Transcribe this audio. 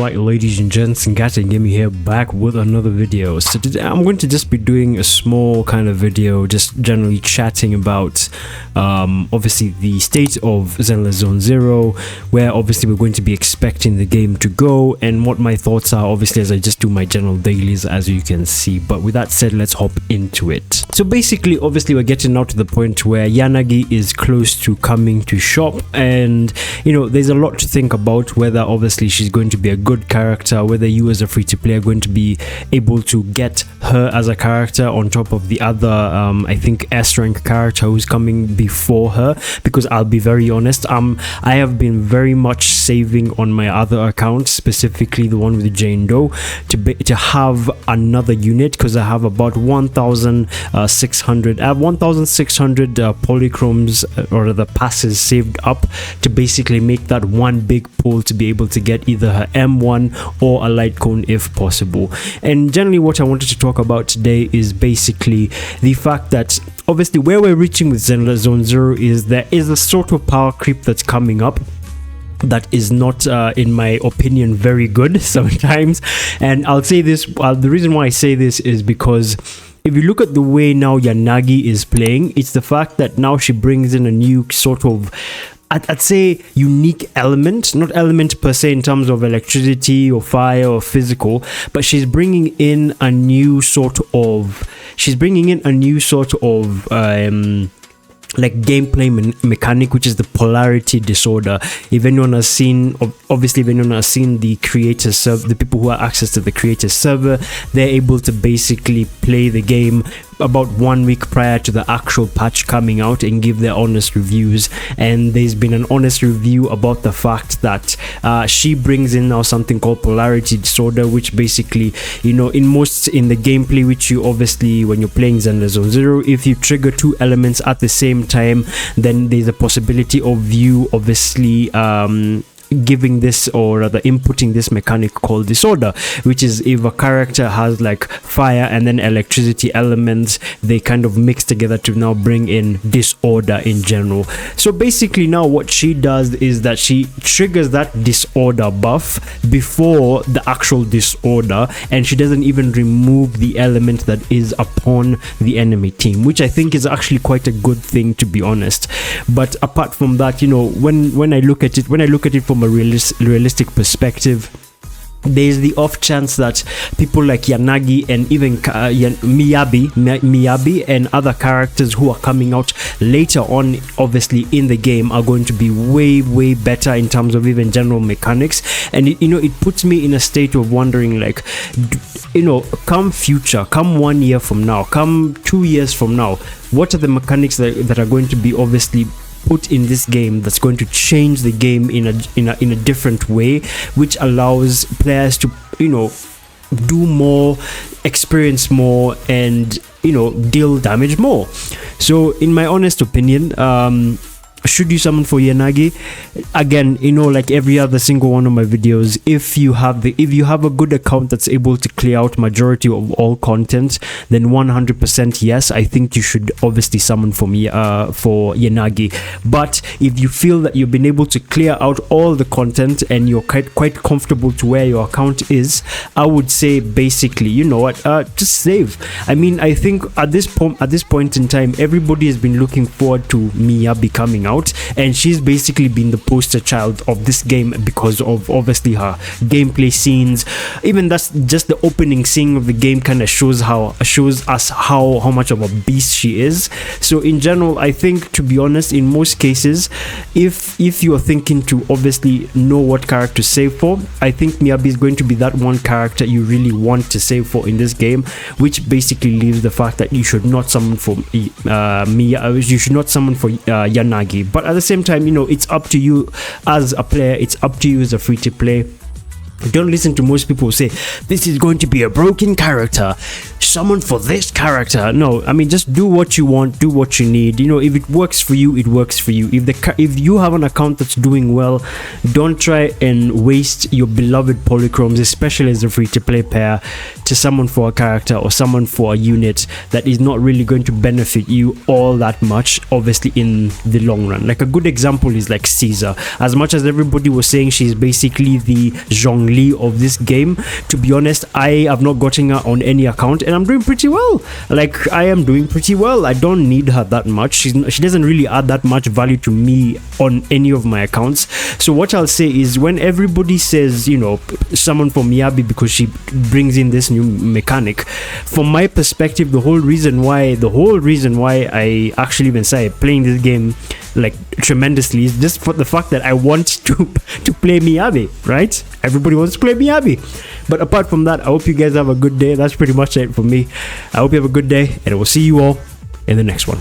Alright, ladies and gents, and Gat and Gimme here, back with another video. So today I'm going to just be doing a small kind of video, just generally chatting about obviously the state of Zenless Zone Zero, where obviously we're going to be expecting the game to go, and what my thoughts are, obviously, as I just do my general dailies, as you can see. But with that said, let's hop into it. So basically, obviously, we're getting now to the point where Yanagi is close to coming to shop, and you know, there's a lot to think about, whether obviously she's going to be a good character, whether you as a free-to-play are going to be able to get her as a character on top of the other I think S-rank character who's coming before her. Because I'll be very honest, I have been very much saving on my other account, specifically the one with Jane Doe, to have another unit, because I have about 1,600 polychromes or the passes saved up to basically make that one big pool to be able to get either her M1 or a light cone if possible. And generally what I wanted to talk about today is basically the fact that obviously where we're reaching with Zenless Zone Zero is there is a sort of power creep that's coming up that is not in my opinion very good sometimes. And I'll say this, the reason why I say this is because if you look at the way now Yanagi is playing, it's the fact that now she brings in a new sort of, I'd say, unique element, not element per se in terms of electricity or fire or physical, but she's bringing in a new sort of, like gameplay mechanic, which is the polarity disorder. If anyone has seen, obviously if anyone has seen the creator server, the people who have access to the creator server, they're able to basically play the game about 1 week prior to the actual patch coming out and give their honest reviews. And there's been an honest review about the fact that she brings in now something called polarity disorder, which basically, you know, in the gameplay, which you obviously, when you're playing Zenless Zone Zero, if you trigger two elements at the same time, then there's a possibility of you obviously giving this, or rather inputting this mechanic called disorder, which is if a character has like fire and then electricity elements, they kind of mix together to now bring in disorder in general. So basically now what she does is that she triggers that disorder buff before the actual disorder, and she doesn't even remove the element that is upon the enemy team, which I think is actually quite a good thing, to be honest. But apart from that, you know, when I look at it from a realistic perspective, there's the off chance that people like Yanagi and even Miyabi and other characters who are coming out later on obviously in the game are going to be way better in terms of even general mechanics. And it puts me in a state of wondering, like, you know, come 1 year from now, come 2 years from now, what are the mechanics that are going to be obviously put in this game that's going to change the game in a different way, which allows players to, you know, do more, experience more, and, you know, deal damage more. So in my honest opinion, should you summon for Yanagi? Again, you know, like every other single one of my videos, if you have a good account that's able to clear out majority of all content, then 100% yes, I think you should obviously summon for Yanagi. But if you feel that you've been able to clear out all the content and you're quite comfortable to where your account is, I would say basically, you know what, just save. I mean, I think at this point in time, everybody has been looking forward to Miyabi coming out, and she's basically been the poster child of this game because of obviously her gameplay scenes. Even that's just the opening scene of the game kind of shows us how much of a beast she is. So in general, I think, to be honest, in most cases, if you're thinking to obviously know what character to save for, I think Miyabi is going to be that one character you really want to save for in this game, which basically leaves the fact that you should not summon for Yanagi. But at the same time, you know, it's up to you as a player, it's up to you as a free-to-play. Don't listen to most people who say this is going to be a broken character, summon for this character. No, I mean, just do what you want, do what you need. You know, if it works for you, it works for you. If you have an account that's doing well, don't try and waste your beloved polychromes, especially as a free-to-play player, to summon for a character or summon for a unit that is not really going to benefit you all that much, obviously, in the long run. Like a good example is like Caesar. As much as everybody was saying she's basically the Zhong Li of this game. To be honest, I have not gotten her on any account, and I'm doing pretty well. Like, I am doing pretty well. I don't need her that much. She doesn't really add that much value to me on any of my accounts. So what I'll say is, when everybody says, you know, someone for Miyabi because she brings in this new mechanic, from my perspective, the whole reason why I actually even started playing this game like tremendously is just for the fact that I want to play Miyabi, right? Everybody wants to play Miyabi. But apart from that, I hope you guys have a good day. That's pretty much it for me. I hope you have a good day, and I will see you all in the next one.